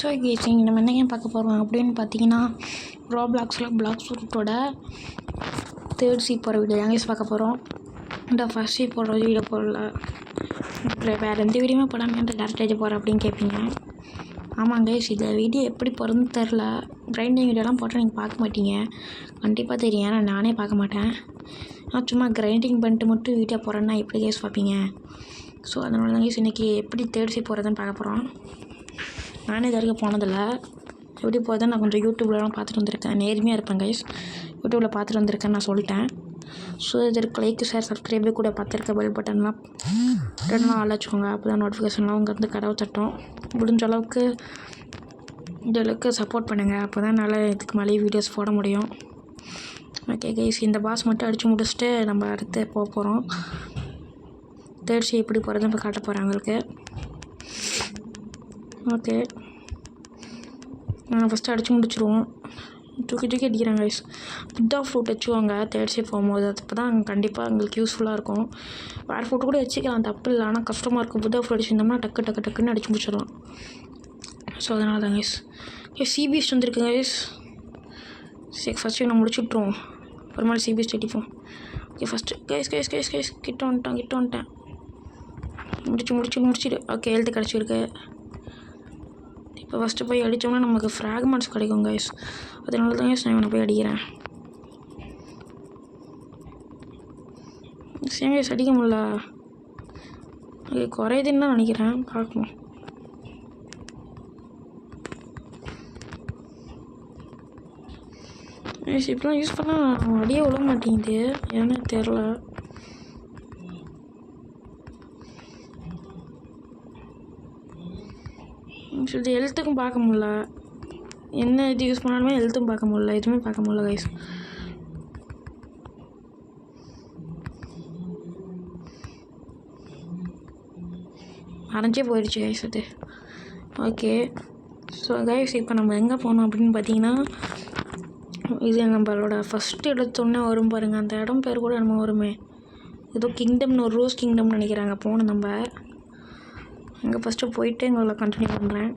So case நம்ம என்ன game பார்க்க போகிறோம் அப்படின்னு பார்த்தீங்கன்னா ரோப்ளாக்ஸில் பிளாக் சூட்டோட தேர்ட் சீ போகிற வீடியோ தான் கேஸ் பார்க்க போகிறோம். இந்த ஃபஸ்ட் சீ போடுற வீடியோ போடல, வேறு எந்த வீடியோமே போடாமல் டேரக்டாக போகிறேன் அப்படின்னு கேட்பீங்க. ஆமாங்க கேஸ், இந்த வீடியோ எப்படி போகிறதுன்னு தெரில. கிரைண்டிங் வீடியோலாம் போட்டால் நீங்கள் பார்க்க மாட்டீங்க, கண்டிப்பாக தெரியும். ஏன்னா நானே பார்க்க மாட்டேன். ஆனால் சும்மா கிரைண்டிங் பண்ணிட்டு மட்டும் வீடியோ போகிறேன்னா எப்படி கேஸ் பார்ப்பீங்க? ஸோ அதனால தான் கேஸ் இன்றைக்கி எப்படி தேர்ட் சீ போகிறதுன்னு பார்க்க போகிறோம். நானே இது வரைக்கும் போனதில்லை, எப்படி போகிறதுன்னு நான் கொஞ்சம் யூடியூப்லலாம் பார்த்துட்டு வந்திருக்கேன். நேர்மையாக இருப்பேன் கைஸ், யூடியூப்பில் பார்த்துட்டு வந்திருக்கேன்னு நான் சொல்லிட்டேன். ஸோ இதற்கு லைக் ஷேர் சப்ஸ்கிரைபே கூட பார்த்துருக்க பெல் பட்டன்லாம் ஆள் வச்சுக்கோங்க. அப்போ தான் நோட்டிஃபிகேஷன்லாம் உங்கள்கிட்ட கடவு தட்டும். முடிஞ்ச அளவுக்கு இந்த அளவுக்கு சப்போர்ட் பண்ணுங்கள், அப்போ தான் என்னால் இதுக்கு மேலே வீடியோஸ் போட முடியும். ஓகே கைஸ், இந்த பாஸ் மட்டும் அடித்து முடிச்சுட்டு நம்ம அடுத்து போக போகிறோம். தேர்ட் சீ எப்படி போகிறதுன்னு இப்போ காட்ட போகிறேன் உங்களுக்கு. ஓகே, நான் ஃபஸ்ட்டு அடித்து முடிச்சிடுவோம். தூக்கி அடிக்கிறாங்க கைஸ். புத்தா ஃப்ரூட் வச்சுவாங்க தேர்ட் சீ போகும்போது, அப்போ தான் கண்டிப்பாக எங்களுக்கு யூஸ்ஃபுல்லாக இருக்கும். வேறு ஃப்ரூட் கூட வச்சுக்கலாம், தப்பு இல்லை. ஆனால் கஷ்டமாக இருக்கும். புத்தா ஃப்ரூட் வச்சுருந்தோம்னா டக்குன்னு அடிச்சு முடிச்சிடலாம். ஸோ அதனால தான் கைஸ். சிபிஎஸ் வந்துருக்கு கைஸ். சரி ஃபஸ்ட்டு நான் முடிச்சுட்ருவோம், அப்புறமா சிபிஎஸ் அடிப்போம். ஓகே ஃபஸ்ட்டு கைஸ் கிட்ட வந்துட்டேன். முடிச்சிடு. ஓகே ஹெல்த்து கிடச்சிருக்கு. இப்போ ஃபஸ்ட்டு போய் அடித்தோம்னா நமக்கு ஃப்ராக்மெண்ட்ஸ் கிடைக்கும் கைஸ். அதனால தான் கைஸ் நான் இவனை போய் அடிக்கிறேன். சேம் கைஸ் அடிக்க முடியல. ஓகே குறையுதுன்னு தான் நினைக்கிறேன், பார்ப்போம். கைஸ் இப்படிலாம் யூஸ் பண்ணால் அடியே விழ மாட்டேங்குது, ஏன்னு தெரில. இது ஹெல்த்துக்கும் பார்க்க முடில, என்ன இது யூஸ் பண்ணாலுமே ஹெல்த்தும் பார்க்க முடில, எதுவுமே பார்க்க முடில கைஸ். அரைஞ்சே போயிடுச்சு கைஸ் அது. ஓகே ஸோ கைஸ் இப்போ நம்ம எங்கே போகணும் அப்படின்னு பார்த்தீங்கன்னா, இது நம்மளோட ஃபஸ்ட்டு எடுத்தோன்னே வரும் பாருங்கள், அந்த இடம் பேர் கூட நம்ம வருமே, ஏதோ கிங்டம்னு ஒரு ரோஸ் கிங்டம்னு நினைக்கிறாங்க. போகணும் நம்ம அங்கே ஃபஸ்ட்டு போயிட்டு எங்களை கண்டினியூ பண்ணுறேன்.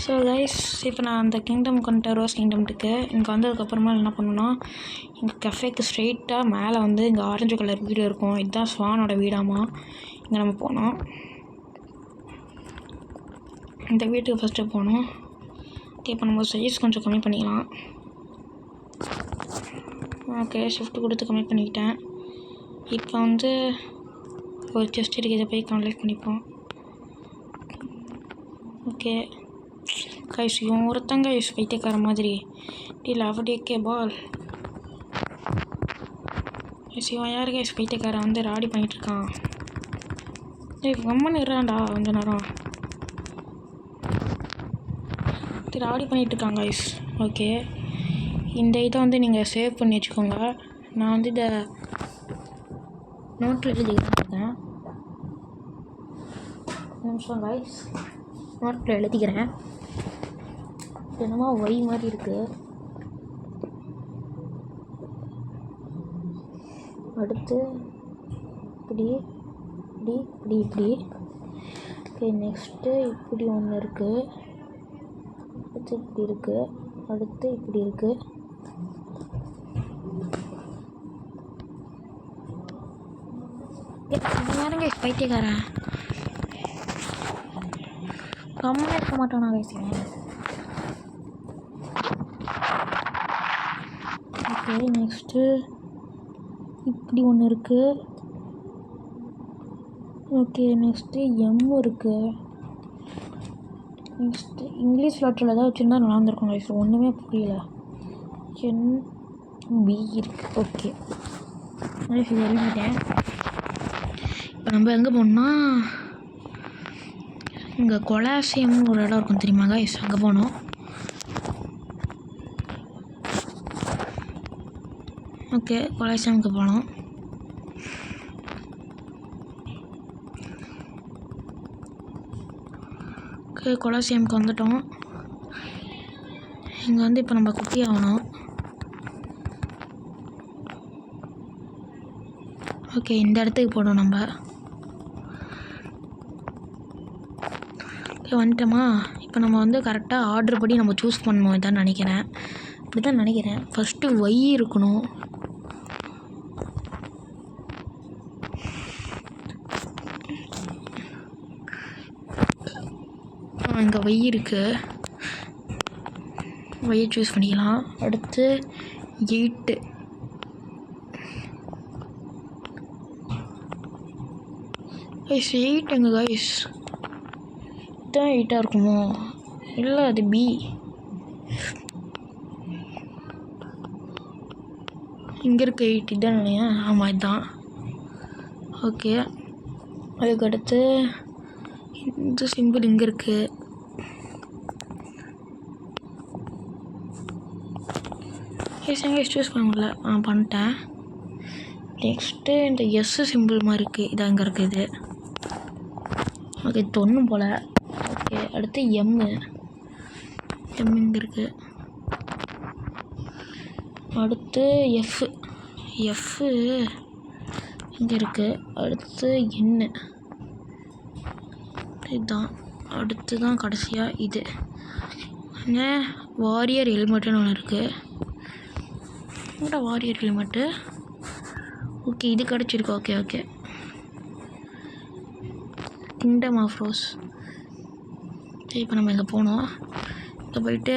ஸோ கைஸ் இப்போ நான் அந்த கிங்டம் கொண்ட ரோஸ் கிங்டம்ட்டுக்கு இங்கே வந்ததுக்கப்புறமா என்ன பண்ணணும்னா, எங்கள் கஃபேக்கு ஸ்ட்ரெயிட்டாக மேலே வந்து இங்கே ஆரஞ்சு கலர் வீடு இருக்கும். இதுதான் ஸ்வானோட வீடாமா. இங்கே நம்ம போனோம், இந்த வீட்டுக்கு ஃபஸ்ட்டு போகணும். ஓகே இப்போ நம்ம சைஸ் கொஞ்சம் கம்மி பண்ணிக்கலாம். ஓகே ஷிஃப்ட் கொடுத்து கம்மி பண்ணிக்கிட்டேன். இப்போ வந்து ஒரு செஸ்ட் இருக்குது, இதை போய் கன்லெக்ட் பண்ணிப்போம். ஓகே கைஸ் இவன் ஒருத்தங்க கைஸ் பைத்தியக்கார மாதிரி இல்லை அவடியே பால். கைஸ் இவன் யார் கைஸ் பைத்தியக்காரன் வந்து ராடி பண்ணிகிட்ருக்கான். கம்மன் இருறான்டா கொஞ்ச நேரம், ராடி பண்ணிகிட்ருக்கான் கைஸ். ஓகே இந்த இதை வந்து நீங்கள் சேவ் பண்ணி வச்சுக்கோங்க. நான் வந்து இதை நோட்டில் எழுதிக்கிறேன். நிமிஷம் கைஸ், நோட்டில் எழுதிக்கிறேன். என்னமோ ஒய் மாதிரி இருக்குது. அடுத்து இப்படி ஓகே நெக்ஸ்ட்டு இப்படி ஒன்று இருக்குது, அடுத்து இப்படி இருக்குது, அடுத்து இப்படி இருக்குது. யாருங்க பைத்தியக்காரன், கம்மியாக இருக்க மாட்டானா பேசுகிறேன். ஓகே நெக்ஸ்ட்டு இப்படி ஒன்று இருக்குது. ஓகே நெக்ஸ்ட்டு எம் இருக்குது. நெக்ஸ்ட்டு இங்கிலீஷ் லெட்டரில் ஏதாவது வச்சுருந்தா நல்லா இருந்திருக்கும் கைஸ், ஒன்றுமே புரியல. NB இருக்குது. ஓகே இது எழுதிட்டேன். இப்போ நம்ம எங்கே போகணுன்னா, இங்கே கொலாசியம்னு ஒரு இடம் இருக்கும் தெரியுமா கைஸ், அங்கே போகணும். ஓகே கொலாசியமுக்கு போகணும். ஓகே கொலாசியமுக்கு வந்துட்டோம். இங்கே வந்து இப்போ நம்ம குட்டி ஆகணும். ஓகே இந்த இடத்துக்கு போகணும் நம்ம. வந்துட்டோமா. இப்போ நம்ம வந்து கரெக்டாக ஆர்டர் படி நம்ம சூஸ் பண்ணணும் இதான் நினைக்கிறேன். இப்படி தான் நினைக்கிறேன். ஃபஸ்ட்டு ஒய் இருக்கணும். இங்கே ஒய் இருக்குது. ஒய்யை சூஸ் பண்ணிக்கலாம். அடுத்து 8 கைஸ் 8 எங்கே கைஸ்? இதுதான் 8 இருக்குமோ? இல்லை அது பி. இங்கே இருக்க 8 இதுதான் நினைக்கிறேன். ஆமாம் இதுதான். ஓகே, அதுக்கடுத்து இந்த சிம்பிள் இங்கே இருக்குது. எங்கே சூஸ் பண்ண முடியல. பண்ணிட்டேன். நெக்ஸ்ட்டு இந்த எஸ் சிம்பிள் மாதிரி இருக்குது. இதான் இங்கே இருக்குது. ஓகே, தொன்னும் போல். ஓகே, அடுத்து எம்மு இங்கே இருக்குது. அடுத்து எஃப்பு இங்கே இருக்குது. அடுத்து என்ன இதுதான். அடுத்து தான் கடைசியாக இது வாரியர் ஹெல்மெட்டுன்னு ஒன்று இருக்குது. Warrior helmet. ஓகே, இது கிடச்சிருக்கு. Okay kingdom of rose. சரி, இப்போ நம்ம இங்கே போனோம். இங்கே போயிட்டு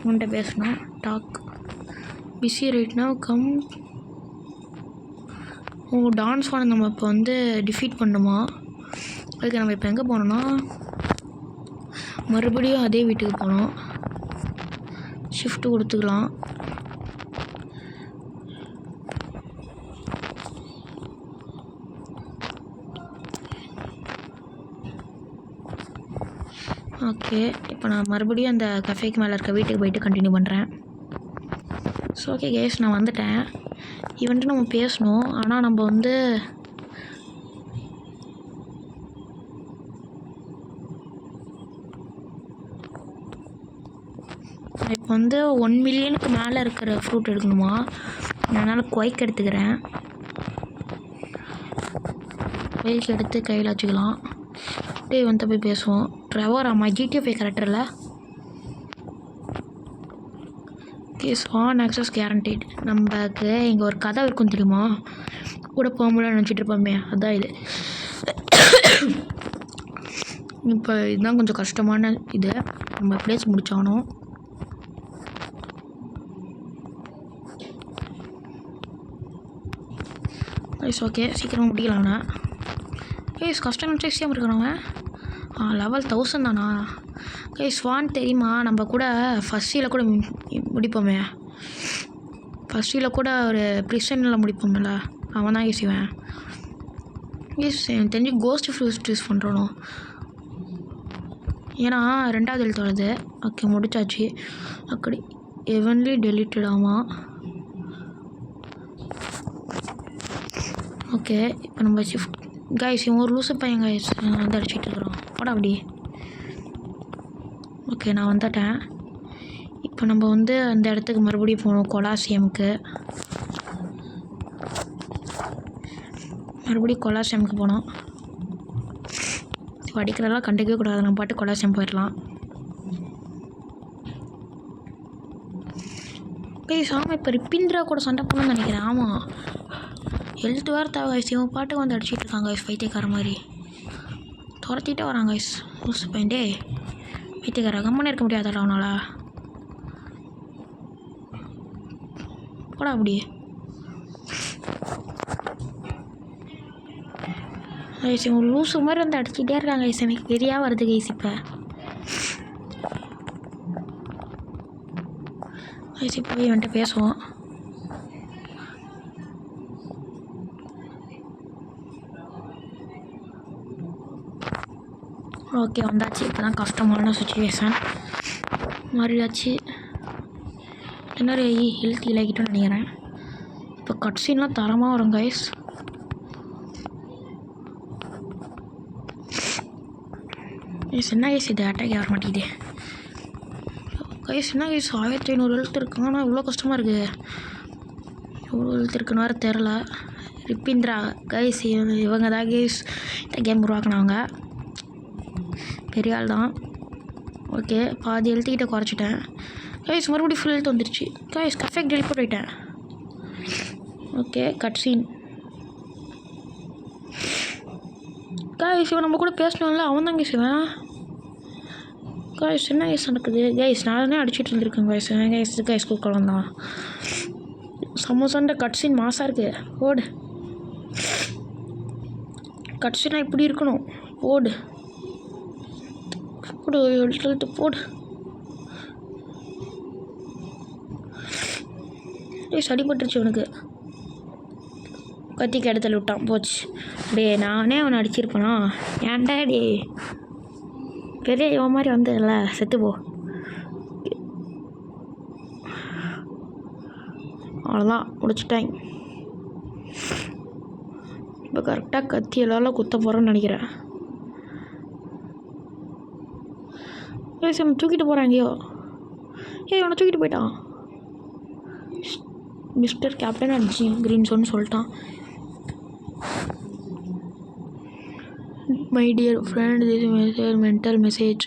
உன்கிட்ட பேசணும். டாக் பிஸி ரைட்னா கம். டான்ஸ் வான நம்ம இப்போ வந்து டிஃபீட் பண்ணுமா? அதுக்கு நம்ம இப்போ எங்கே போனோம்னா மறுபடியும் அதே வீட்டுக்கு போனோம். ஷிஃப்ட்டு கொடுத்துக்கலாம். ஓகே, இப்போ நான் மறுபடியும் அந்த கஃபேக்கு மேலே இருக்க வீட்டுக்கு போயிட்டு கண்டினியூ பண்ணுறேன். ஸோ ஓகே கேஸ், நான் வந்துட்டேன். இவன்ட்டு நம்ம பேசணும். ஆனால் நம்ம வந்து இப்போ வந்து 1 மில்லியனுக்கு மேலே இருக்கிற ஃப்ரூட் எடுக்கணுமா? அதனால் குவைக் எடுத்துக்கிறேன். குவைக் எடுத்து கையில் வச்சுக்கலாம். அப்படியே வந்து போய் பேசுவோம். ட்ரெவர் ஆமாம் GTA5 கேரக்டரில் கேஸ் ஆன் ஆக்சஸ் கேரண்டீட். நமக்கு இங்கே ஒரு கதை இருக்கும் தெரியுமா? கூட போக முடியல நினச்சிட்டு இருப்போமே, அதுதான் இது. இப்போ இதுதான் கொஞ்சம் கஷ்டமான இது. நம்ம பிளேஸ் முடிச்சாகணும். கைஸ் ஓகே, சீக்கிரமாக முடிக்கலாம்ண்ணா. கைஸ் கஷ்டம் நினச்சி ஈஸியாக இருக்கிறவங்க. லெவல் 1000 தானா? கைஸ் ஸ்வான் தெரியுமா? நம்ம கூட ஃபஸ்ட்டில் கூட முடிப்போமே. ஃபஸ்ட்டில் கூட ஒரு ப்ரிசனில் முடிப்போம்ல, அவன் தான் ஈஸிவேன். ஈஸ் எனக்கு தெரிஞ்சு கோஸ்ட் ஃப்ரூட் யூஸ் பண்ணுறோம். ஏன்னா 2வது எழுத்து வருது. ஓகே, முடிச்சாச்சு. அப்படி எவன்லி டெலிட்டட் ஆமாம். ஓகே, இப்போ நம்ம ஷிஃப்ட் கைஸ் இவன் ஒரு லூசு பையன் கைஸ் வந்து அடிச்சிட்டு இருக்கிறோம். போடா அப்படி. ஓகே, நான் வந்துட்டேன். இப்போ நம்ம வந்து அந்த இடத்துக்கு மறுபடியும் போகணும். கொலாசியமுக்கு போனோம். அடிக்கிறதெல்லாம் கண்டுக்கவே கூடாது. நம்ம பாட்டு கொலாசியம் போயிடலாம். சாமி இப்போ ரிப்பிந்திரா கூட சண்டை போகணும்னு நினைக்கிறேன். ஆமாம், ஹெல்த் வேறு தேவை கைஸ். இவன் பாட்டுக்கு வந்து அடிச்சிட்டு இருக்காங்க கைஸ், பைத்தியக்கார மாதிரி துரத்திட்டே வராங்க கைஸ். லூசு பையன்டே பைத்தியக்கார. கம்மனே இருக்க முடியாதா அவனால்? போடா அப்படி. கைஸ் இவங்க லூசு மாதிரி வந்து அடிச்சுட்டே இருக்காங்க கைஸ். எனக்கு வெறியாக வருது கைஸ். இப்போ கைஸ் போய் வந்துட்டு பேசுவோம். ஓகே, வந்தாச்சு. இப்போ தான் கஷ்டமான சுச்சுவேஷன் மாறியாச்சு. இன்னொரு ஹெல்த் இலாகிட்டோன்னு நினைக்கிறேன். இப்போ கட்ஸின்லாம் தரமாக வரும் கைஸ். என்ன கைஸ் இது அட்டாக் வர மாட்டேங்குது கைஸ். என்ன கைஸ் 1500 ஹெல்த் இருக்குங்க. ஆனால் இவ்வளோ கஷ்டமாக இருக்குது. எவ்வளோ ஹெல்த் இருக்குன்னு வேறு தெரில. ரிப்பிந்திரா கைஸ் இவங்க தான் கைஸ் இந்த கேம் உருவாக்குனவங்க. பெரிய ஆள் தான். ஓகே பாதி ஹெல்த்துக்கிட்ட குறைச்சிட்டேன் கைஸ். மறுபடியும் ஃபுல் ஹெல்த் வந்துருச்சு கைஸ். கஃபெக்ட் டெலிபோர்ட் ஆகிட்டேன். Okay cut scene guys. இவன் நம்ம கூட பேசணும்ல, அவன் தான் கைஸ் இவன். கைஸ் என்ன கைஸ் நடக்குது கைஸ்? நானே அடிச்சுட்டு இருந்திருக்கேன் கைஸ். கைஸ் கைஸ் குழந்தான் தான் சமோசான்ற கட் சீன் மாசாக இருக்குது. ஓடு கட் சீனாக இப்படி இருக்கணும். ஓடு போடு எழுத்து போடு. அடிபட்டுருச்சு அவனுக்கு. கத்திக்கு இடத்துல விட்டான் போச்சு. டே நானே அவனை அடிச்சிருப்பேனா? ஏன்டா டே பெரிய இவன் மாதிரி வந்ததில்ல, செத்து போ. அவ்வளோதான் முடிச்சிட்டேன். இப்போ கரெக்டாக கத்தி எல்லாரும் குத்த போகிறோன்னு நினைக்கிறேன். அவனை தூக்கிட்டு போகிறான் எங்கேயோ. அவனை தூக்கிட்டு போயிட்டான். மிஸ்டர் கேப்டன் அடிச்சு கிரீன்ஸோன்னு சொல்லிட்டான். My dear friend, this mental message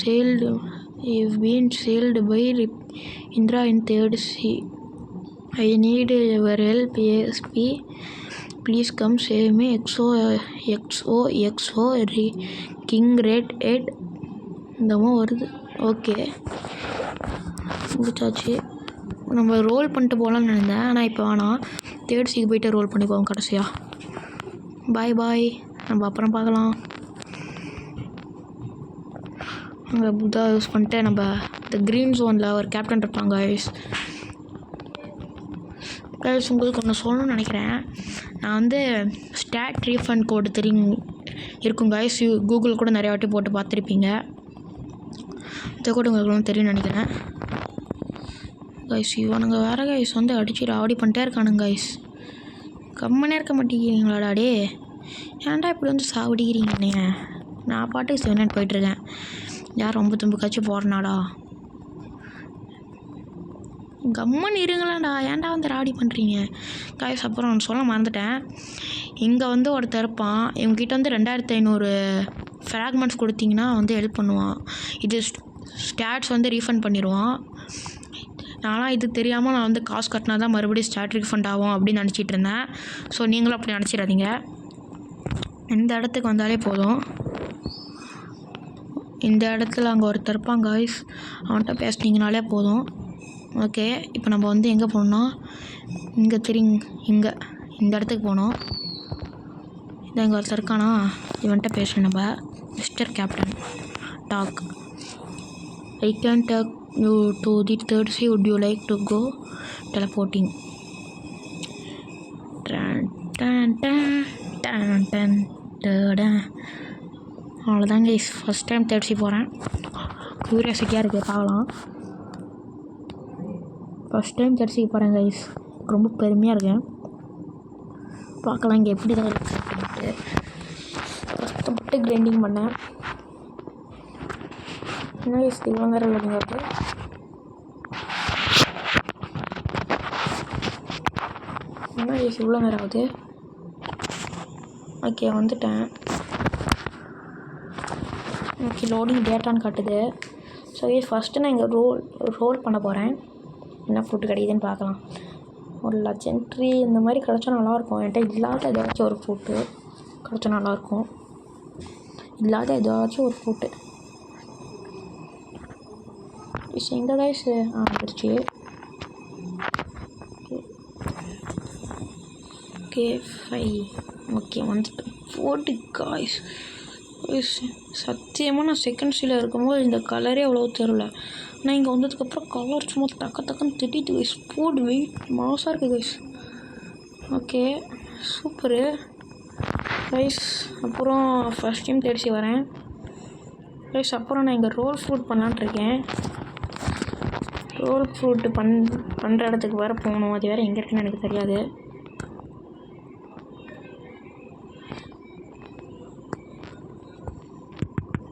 sailed you've been sailed by Indra in third sea. I need your help ASP. Please come save me. XOXO King Red 8 இந்தமா வருது. ஓகே முடிச்சாச்சு. நம்ம ரோல் பண்ணிட்டு போகலான்னு நினைந்தேன், ஆனால் இப்போ வேணாம். தேர்ட் சீக்கு போய்ட்டு ரோல் பண்ணி போவோம் கடைசியாக. பாய் பாய், நம்ம அப்புறம் பார்க்கலாம். அங்கே புத்தா யூஸ் பண்ணிட்டு நம்ம இந்த க்ரீன் ஜோனில் ஒரு கேப்டன் இருப்பாங்க கைஸ். கைஸ் உங்களுக்கு ஒன்று சொல்லணும்னு நினைக்கிறேன். நான் வந்து ஸ்டாட் ரீஃபண்ட் கோடு இருக்கும் கைஸ். கூகுள் கூட நிறையா வாட்டி போட்டு பார்த்துருப்பீங்க. இந்த கோடு உங்களுக்கு தெரியும்னு நினைக்கிறேன் கைஸ். இவனுங்க வேறு கைஸ் வந்து அடிச்சு ராவடி பண்ணிட்டே இருக்கானுங்க கைஸ். கம்மனே இருக்க மாட்டேங்கிறீங்களாடா டே? ஏன்டா இப்படி வந்து சாவடிக்கிறீங்கண்ணே? நான் பாட்டுக்கு 7 போயிட்டுருக்கேன். யார் ரொம்ப தும்புக்காச்சும் போகிறனாடா? கம்மன் இருங்களாடா, ஏன்டா வந்து ராவடி பண்ணுறீங்க கைஸ்? அப்புறம் அவன் சொல்ல மறந்துட்டேன். இங்கே வந்து ஒருத்தர் இருப்பான். இவங்ககிட்ட வந்து 2500 ஃப்ராக்மெண்ட்ஸ் கொடுத்தீங்கன்னா வந்து ஹெல்ப் பண்ணுவான். இது ஸ்டாட்ஸ் வந்து ரீஃபண்ட் பண்ணிடுவான். நான்லாம் இது தெரியாமல் நான் வந்து காசு கட்டினா தான் மறுபடியும் ஸ்டாட் ரீஃபண்ட் ஆகும் அப்படின்னு நினச்சிட்டு இருந்தேன். ஸோ நீங்களும் அப்படி நினச்சிடாதீங்க. இந்த இடத்துக்கு வந்தாலே போதும். இந்த இடத்துல அங்கே ஒருத்தர் இருப்பான் காய்ஸ், அவன்கிட்ட பேசுனீங்கனாலே போதும். ஓகே இப்போ நம்ம வந்து எங்கே போகணுன்னா இங்கே இங்கே இந்த இடத்துக்கு போகணும். இதை இங்கே ஒருத்தர் இருக்கானா, இவன்கிட்ட பேசணும் நம்ம. மிஸ்டர் கேப்டன் டாக். I can take you to the third sea. Would you like to go teleporting? அவ்வளோதான் guys. First time third sea போகிறேன். க்யூரியாசிட்டியாக இருக்குது, பார்க்கலாம். ஃபஸ்ட் டைம் தேர்ட் சி போகிறேன் கைஸ். ரொம்ப பெருமையாக இருக்கேன். பார்க்கலாம் இங்கே எப்படி தான் இருக்குது அப்படின்ட்டு. கஷ்டப்பட்டு கிரைண்டிங் பண்ணேன். என்ன கைஸ் இவ்வளோ நேரம் இல்லைங்க அது? என்ன கைஸ் இவ்வளோ நேரம் ஆகுது? ஓகே வந்துட்டேன். ஓகே லோடிங் டேட்டான்னு காட்டுது. ஸோ ஃபஸ்ட்டு நான் இங்கே ரோல் பண்ண போகிறேன். என்ன ஃப்ரூட்டு கிடைக்குதுன்னு பார்க்கலாம். ஒரு லெஜெண்ட்ரி இந்த மாதிரி கிடச்சா நல்லாயிருக்கும். என்கிட்ட இல்லாத ஏதாச்சும் ஒரு ஃப்ரூட்டு கிடச்சா நல்லாயிருக்கும். இல்லாத ஏதாச்சும் ஒரு ஃப்ரூட்டு எங்கே கைஸ் வந்துருச்சு. ஓகே 5 ஓகே வந்துட்டு போட்டு காய்ஸ். சத்தியமாக நான் செகண்ட் சீல இருக்கும்போது இந்த கலரே அவ்வளோ தெரில. ஆனால் இங்கே வந்ததுக்கப்புறம் கலர் சும்மா டக்குன்னு திட்டிட்டு கைஸ். போடு வெயிட் மாசாக இருக்குது கைஸ். Okay super guys. அப்புறம் ஃபஸ்ட் டைம் தேடிச்சு வரேன் கைஸ். அப்புறம் நான் இங்கே ரோல் ஃப்ரூட் பண்ணலான்ட்ருக்கேன். ரோல் ஃப்ரூட்டு பண்ணுற இடத்துக்கு வேறு போகணும். அது வேறு எங்கே இருக்குன்னு எனக்கு தெரியாது.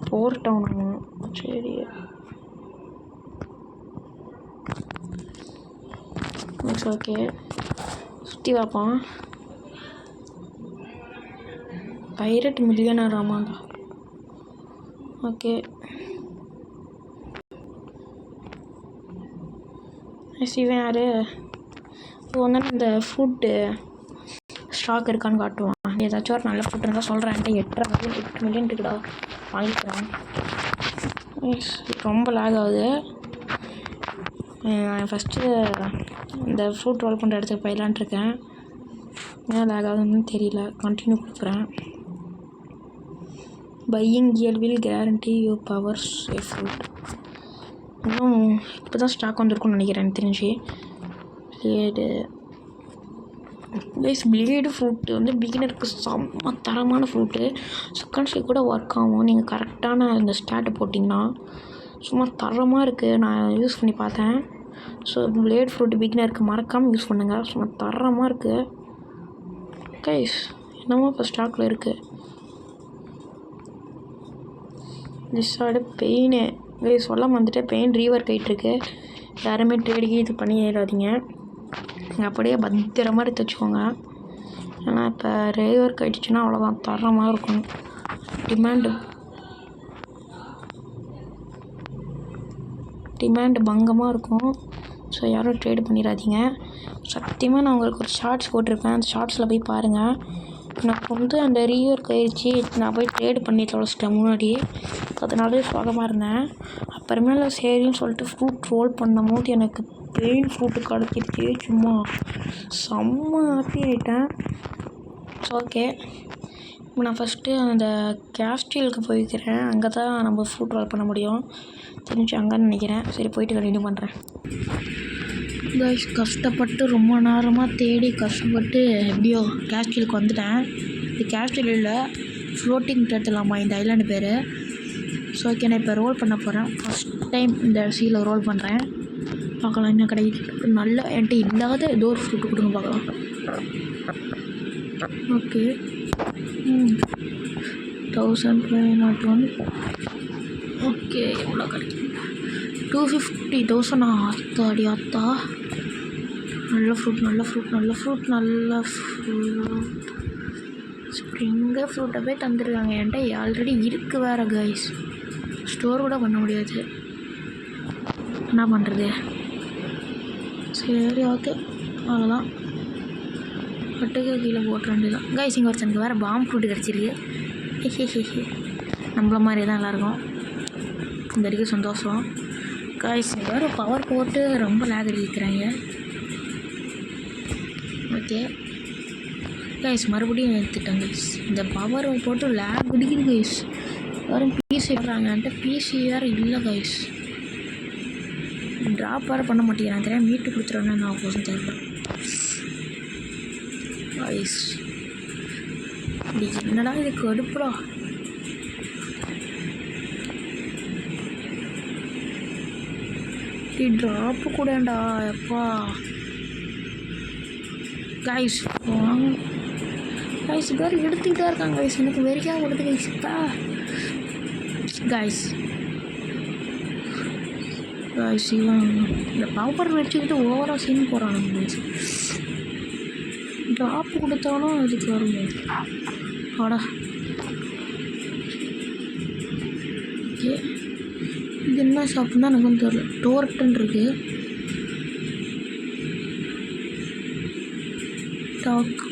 ஃபோர் டவுன் ஆகும். சரி ஓகே சுற்றி பார்ப்போம். பைரட் மில்லியனர் ஆமாங்க. ஓகே இவன் யார் இப்போ வந்து இந்த ஃபுட்டு ஸ்டாக் இருக்கான்னு காட்டுவான். ஏதாச்சும் ஒரு நல்ல ஃபுட் இருந்தால் சொல்கிறேன். 8 மில்லியன் இருக்குடா, வாங்கிக்கிறேன். ரொம்ப லேக் ஆகுது. ஃபஸ்ட்டு இந்த ஃப்ரூட் ரோல் பண்ணுற இடத்துக்கு போயிடலான்ட்ருக்கேன். ஏன் லேக் ஆகுதுன்னு தெரியல. கண்டினியூ கொடுக்குறேன். Buying gear will guarantee you powers A fruit. இன்னும் இப்போ தான் ஸ்டாக் வந்திருக்குன்னு நினைக்கிறேன் எனக்கு தெரிஞ்சு. பிளேடு ஃப்ரூட்டு வந்து பிகினருக்கு செம்ம தரமான ஃப்ரூட்டு. செகண்ட் ஸ்டேக் கூட ஒர்க் ஆகும். நீங்கள் கரெக்டான இந்த ஸ்டாட்டை போட்டிங்கன்னா சும்மா தரமாக இருக்குது. நான் யூஸ் பண்ணி பார்த்தேன். ஸோ பிளேட் ஃப்ரூட்டு பிகினருக்கு மறக்காமல் யூஸ் பண்ணுங்கள். சும்மா தரமாக இருக்குது கைஸ். என்னமோ இப்போ ஸ்டாக்கில் இருக்குது. டிஸ்ஸாடு பெயின் சொல்ல வந்துட்டு பெயின் ரீவர்க் ஆகிட்டுருக்கு. யாருமே ட்ரேடிக்கு இது பண்ணி ஏறாதீங்க. அப்படியே பத்திரமா எடுத்து வச்சுக்கோங்க. ஏன்னா இப்போ ரீவர்க் ஆகிடுச்சுன்னா அவ்வளோதான், தரமாக இருக்கும். டிமாண்டு பங்கமாக இருக்கும். ஸோ யாரும் ட்ரேடு பண்ணிடாதீங்க. சத்தியமாக நான் உங்களுக்கு ஒரு ஷார்ட்ஸ் போட்டிருப்பேன். அந்த ஷார்ட்ஸில் போய் பாருங்கள். நான் வந்து அந்த ரீவர்க் ஆகிடுச்சு, நான் போய் ட்ரேடு பண்ணி தொலைச்சிட்டேன் முன்னாடி. அதனாலே சோகமாக இருந்தேன். அப்புறமேல சரின்னு சொல்லிட்டு ஃப்ரூட் ரோல் பண்ணும் போது எனக்கு பெயின் ஃப்ரூட்டு கிடச்சிருச்சு. சும்மா செம்ம ஹாப்பி ஆகிட்டேன். ஓகே, இப்போ நான் ஃபஸ்ட்டு அந்த கேஸ்டீலுக்கு போய்க்கிறேன். அங்கே தான் நம்ம ஃப்ரூட் ரோல் பண்ண முடியும். தெரிஞ்சு அங்கேன்னு நினைக்கிறேன். சரி, போயிட்டு கண்டினியூ பண்ணுறேன். கைஸ், கஷ்டப்பட்டு ரொம்ப நேரமாக தேடி கஷ்டப்பட்டு எப்படியோ கேஸ்டீலுக்கு வந்துட்டேன். இது கேஸ்டீல் இல்லை, ஃப்ளோட்டிங் எடுத்துலாமா இந்த ஐலாண்டு பேர். ஸோ ஓகே, நான் இப்போ ரோல் பண்ண போகிறேன். ஃபஸ்ட் டைம் இந்த சீல ரோல் பண்ணுறேன். பார்க்கலாம் என்ன கிடைக்குது. நல்ல என்கிட்ட இல்லாத ஏதோ ஒரு ஃப்ரூட்டு கொடுங்க பார்க்கலாம். ஓகே, 1501. ஓகே, எவ்வளோ கிடைக்கும்? 250,000. அத்தாடி அத்தா, நல்ல ஃப்ரூட். ஸ்ப்ரிங்கு ஃப்ரூட்டை தந்துருக்காங்க. என்கிட்ட ஆல்ரெடி இருக்குது வேறு கைஸ். ஸ்டோர் கூட பண்ண முடியாது. என்ன பண்ணுறது? சரி ஓகே, அவ்வளோதான். கட்டுக்கு கீழே போட்ட வேண்டியதான் கைஸ். இங்கே ஒருத்தனுக்கு வேறு பாம் ஃப்ரூட்டு கிடச்சிருக்கு. நம்மள மாதிரி தான் நல்லாயிருக்கும். இந்த வரைக்கும் சந்தோஷம் கைஸ். வேறு பவர் போட்டு ரொம்ப லேக் அடிக்கிறாங்க. ஓகே கைஸ், மறுபடியும் எடுத்துட்டேன் கைஸ். இந்த பவர் போட்டு லேக் அடிக்குது கைஸ். வேறு பிசி வர்றாங்க. என்கிட்ட பிசி வேறு இல்லை கைஸ். ட்ராப் வேறு பண்ண மாட்டேங்கிறேன். தெரியாது மீட்டு கொடுத்துருவேன்னு நான் போதும் தெரியல கைஸ். இப்படி என்னடா இது கடுப்புடா. ட்ராப்பு கூடண்டா எப்பா. கைஸ் வாங்க கைஸ். வேறு எடுத்துக்கிட்டே இருக்காங்க கைஸ். எனக்கு வெறிக்காக கொடுத்து கைஸ்ப்பா கைஸ். கைஸ் இவன் இந்த பவர் வச்சுக்கிட்டு ஓவராக சீன் போகிறானுங்க கைஸ். ட்ராப்பு கொடுத்தாலும் அதுக்கு வருங்க. ஆடா ஓகே, இது என்ன ஷாப்புன்னு எனக்கு வந்து தெரியல. டோர்ட்டுன்னு இருக்குது. டாக்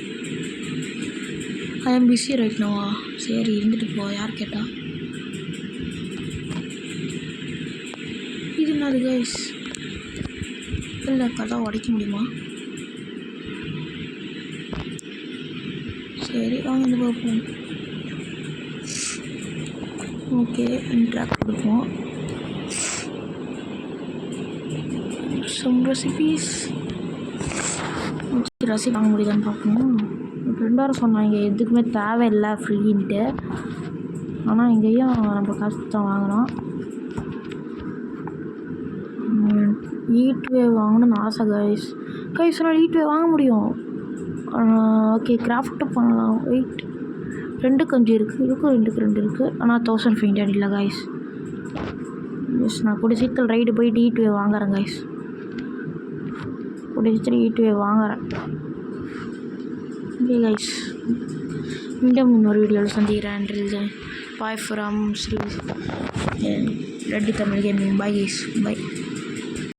I am busy right now. சரி இருந்துட்டு போ, யார் கேட்டா. இது என்னது கைஸ்? இல்லை, கதை உடைக்க முடியுமா? சரி வாங்க இந்த பார்ப்போம். ஓகே, இன்ட்ராக்ட் கொடுப்போம். Some recipes. ரெசிபி வாங்க முடியுதான்னு பார்க்கணும். ஃப்ரெண்டாரும் சொன்னாங்க எதுக்குமே தேவையில்லை ஃப்ரீன்ட்டு. ஆனால் இங்கேயும் நம்ம காசு தான் வாங்கணும். ஈட்வே வாங்கணும்னு ஆசை கைஸ். நான் ஈட்வே வாங்க முடியும். ஓகே, கிராஃப்ட்டு பண்ணலாம். வெயிட், 2க்கு 5 இருக்குது, இதுக்கும் 2க்கு 2 இருக்குது. ஆனால் 1500 இல்லை கைஸ். எஸ், நான் கூடிய சீக்கிரம் ரைடு போயிட்டு ஈட்வே வாங்குறேன் கைஸ். கூடிய சீக்கிரம் ஈட்வே வாங்குறேன். ஓகே கைஸ், மீண்டும் இன்னொரு வீடியோவில் சந்திக்கிறேன். Bye from Sri Reddy Tamil gaming. Bye guys, bye.